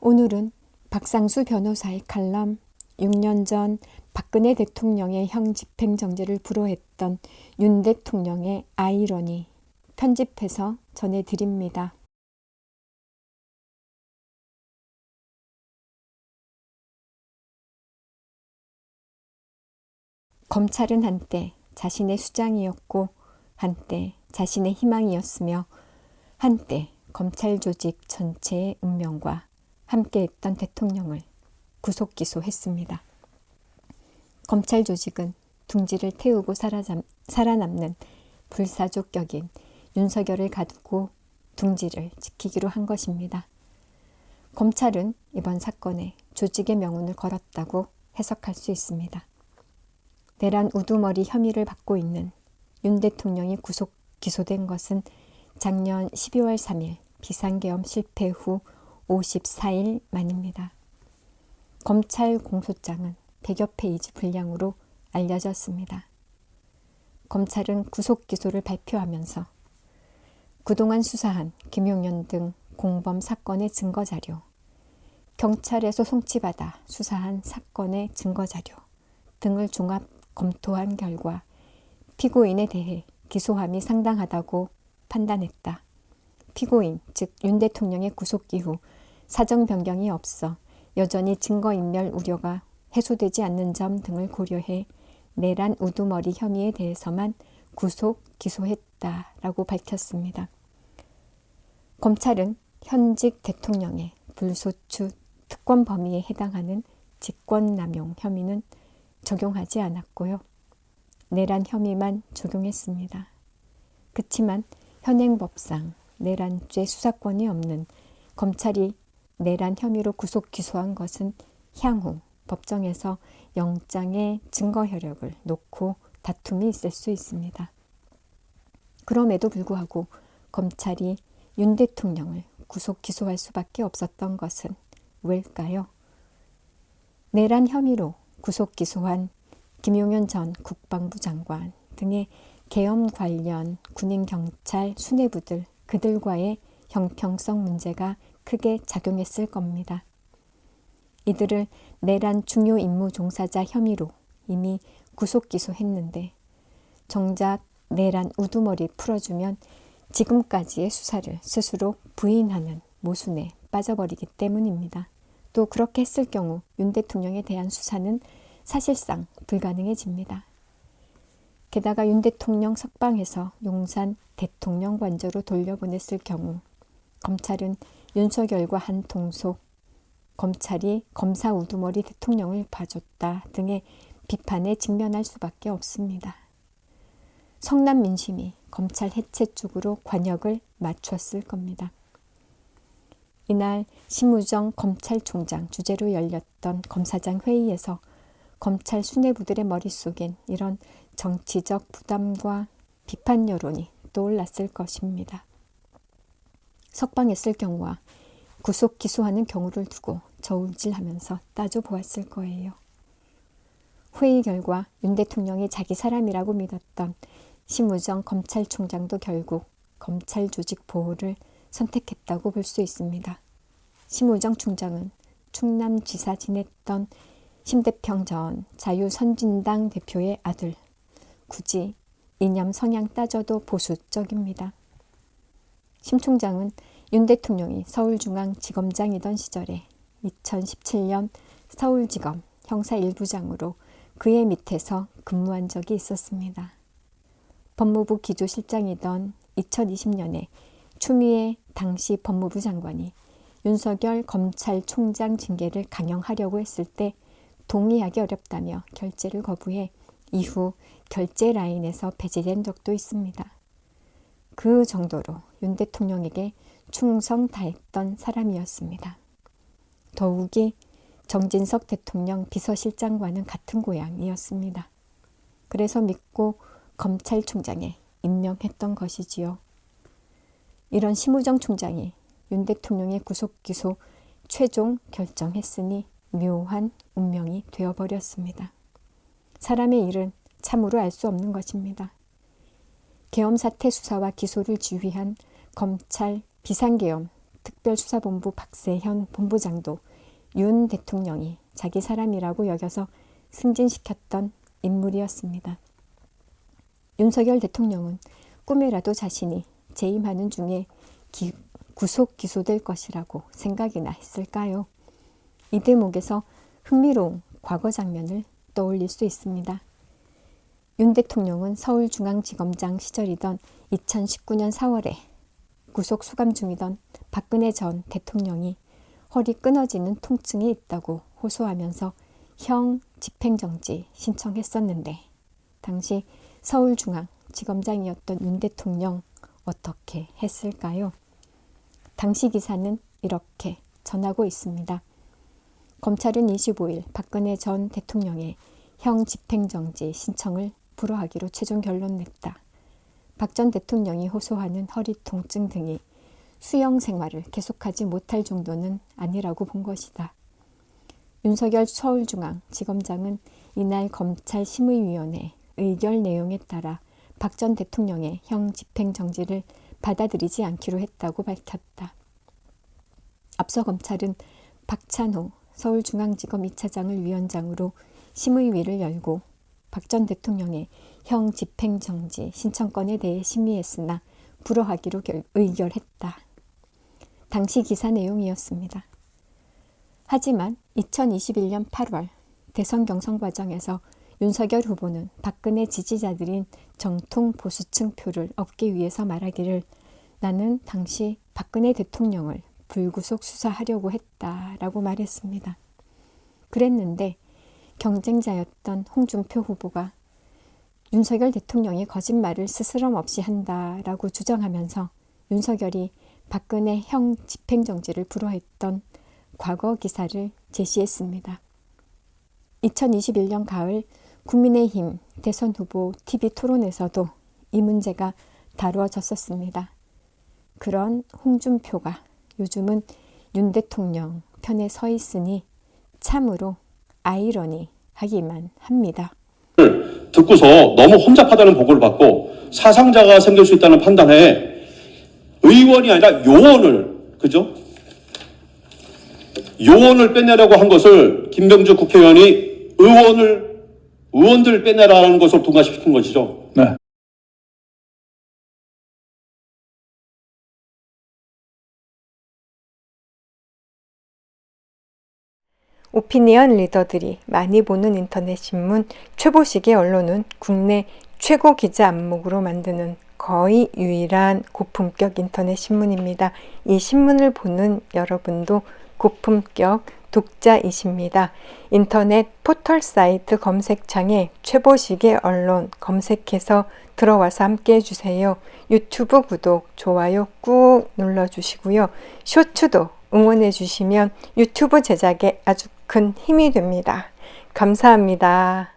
오늘은 박상수 변호사의 칼럼 6년 전 박근혜 대통령의 형 집행정지를 불허했던 윤 대통령의 아이러니 편집해서 전해드립니다. 검찰은 한때 자신의 수장이었고 한때 자신의 희망이었으며 한때 검찰 조직 전체의 운명과 함께했던 대통령을 구속 기소했습니다. 검찰 조직은 둥지를 태우고 살아남는 불사조 격인 윤석열을 가두고 둥지를 지키기로 한 것입니다. 검찰은 이번 사건에 조직의 명운을 걸었다고 해석할 수 있습니다. 내란 우두머리 혐의를 받고 있는 윤 대통령이 구속 기소된 것은 작년 12월 3일 비상계엄 실패 후 54일 만입니다. 검찰 공소장은 100여 페이지 분량으로 알려졌습니다. 검찰은 구속 기소를 발표하면서 그동안 수사한 김용현 등 공범 사건의 증거자료, 경찰에서 송치받아 수사한 사건의 증거자료 등을 종합 검토한 결과 피고인에 대해 기소함이 상당하다고 판단했다. 피고인, 즉 윤 대통령의 구속 이후 사정 변경이 없어 여전히 증거인멸 우려가 해소되지 않는 점 등을 고려해 내란 우두머리 혐의에 대해서만 구속 기소했다라고 밝혔습니다. 검찰은 현직 대통령의 불소추 특권 범위에 해당하는 직권남용 혐의는 적용하지 않았고요. 내란 혐의만 적용했습니다. 그치만 현행법상 내란죄 수사권이 없는 검찰이 내란 혐의로 구속 기소한 것은 향후 법정에서 영장의 증거 효력을 놓고 다툼이 있을 수 있습니다. 그럼에도 불구하고 검찰이 윤 대통령을 구속 기소할 수밖에 없었던 것은 왜일까요? 내란 혐의로 구속 기소한 김용현 전 국방부 장관 등의 계엄 관련 군인 경찰 수뇌부들 그들과의 형평성 문제가 크게 작용했을 겁니다. 이들을 내란 중요 임무 종사자 혐의로 이미 구속 기소했는데 정작 내란 우두머리 풀어주면 지금까지의 수사를 스스로 부인하는 모순에 빠져버리기 때문입니다. 또 그렇게 했을 경우 윤 대통령에 대한 수사는 사실상 불가능해집니다. 게다가 윤 대통령 석방해서 용산 대통령 관저로 돌려보냈을 경우 검찰은 윤석열과 한 통속, 검찰이 검사 우두머리 대통령을 봐줬다 등의 비판에 직면할 수밖에 없습니다. 성남 민심이 검찰 해체 쪽으로 관역을 맞췄을 겁니다. 이날 심우정 검찰총장 주재로 열렸던 검사장 회의에서 검찰 수뇌부들의 머릿속엔 이런 정치적 부담과 비판 여론이 떠올랐을 것입니다. 석방했을 경우와 구속 기소하는 경우를 두고 저울질하면서 따져보았을 거예요. 회의 결과 윤 대통령이 자기 사람이라고 믿었던 심우정 검찰총장도 결국 검찰 조직 보호를 선택했다고 볼 수 있습니다. 심우정 총장은 충남지사 지냈던 심대평 전 자유선진당 대표의 아들, 굳이 이념 성향 따져도 보수적입니다. 심 총장은 윤 대통령이 서울중앙지검장이던 시절에 2017년 서울지검 형사 1부장으로 그의 밑에서 근무한 적이 있었습니다. 법무부 기조실장이던 2020년에 추미애 당시 법무부 장관이 윤석열 검찰총장 징계를 강행하려고 했을 때 동의하기 어렵다며 결재를 거부해 이후 결재 라인에서 배제된 적도 있습니다. 그 정도로 윤 대통령에게 충성 다했던 사람이었습니다. 더욱이 정진석 대통령 비서실장과는 같은 고향이었습니다. 그래서 믿고 검찰총장에 임명했던 것이지요. 이런 심우정 총장이 윤 대통령의 구속 기소 최종 결정했으니 묘한 운명이 되어버렸습니다. 사람의 일은 참으로 알 수 없는 것입니다. 계엄 사태 수사와 기소를 지휘한 검찰 비상계엄 특별수사본부 박세현 본부장도 윤 대통령이 자기 사람이라고 여겨서 승진시켰던 인물이었습니다. 윤석열 대통령은 꿈에라도 자신이 재임하는 중에 구속 기소될 것이라고 생각이나 했을까요? 이 대목에서 흥미로운 과거 장면을 떠올릴 수 있습니다. 윤 대통령은 서울중앙지검장 시절이던 2019년 4월에 구속 수감 중이던 박근혜 전 대통령이 허리 끊어지는 통증이 있다고 호소하면서 형 집행정지 신청했었는데 당시 서울중앙지검장이었던 윤 대통령 어떻게 했을까요? 당시 기사는 이렇게 전하고 있습니다. 검찰은 25일 박근혜 전 대통령의 형 집행정지 신청을 불허하기로 최종 결론 냈다. 박 전 대통령이 호소하는 허리 통증 등이 수용 생활을 계속하지 못할 정도는 아니라고 본 것이다. 윤석열 서울중앙지검장은 이날 검찰 심의위원회 의결 내용에 따라 박 전 대통령의 형 집행정지를 받아들이지 않기로 했다고 밝혔다. 앞서 검찰은 박찬호 서울중앙지검 2차장을 위원장으로 심의위를 열고 박 전 대통령의 형 집행정지 신청건에 대해 심의했으나 불허하기로 의결했다. 당시 기사 내용이었습니다. 하지만 2021년 8월 대선 경선 과정에서 윤석열 후보는 박근혜 지지자들인 정통 보수층 표를 얻기 위해서 말하기를 나는 당시 박근혜 대통령을 불구속 수사하려고 했다라고 말했습니다. 그랬는데 경쟁자였던 홍준표 후보가 윤석열 대통령이 거짓말을 스스럼 없이 한다라고 주장하면서 윤석열이 박근혜 형 집행정지를 불허했던 과거 기사를 제시했습니다. 2021년 가을 국민의힘 대선 후보 TV 토론에서도 이 문제가 다루어졌었습니다. 그런 홍준표가 요즘은 윤 대통령 편에 서 있으니 참으로 아이러니하기만 합니다. 듣고서 너무 혼잡하다는 보고를 받고 사상자가 생길 수 있다는 판단에 의원이 아니라 요원을, 그죠? 요원을 빼내라고 한 것을 김병주 국회의원이 의원들 빼내라는 것으로 둔갑시킨 것이죠. 네. 오피니언 리더들이 많이 보는 인터넷 신문 최보식의 언론은 국내 최고 기자 안목으로 만드는 거의 유일한 고품격 인터넷 신문입니다. 이 신문을 보는 여러분도 고품격 독자이십니다. 인터넷 포털 사이트 검색창에 최보식의 언론 검색해서 들어와서 함께 해주세요. 유튜브 구독, 좋아요 꾹 눌러주시고요. 쇼츠도 응원해주시면 유튜브 제작에 아주 큰 힘이 됩니다. 감사합니다.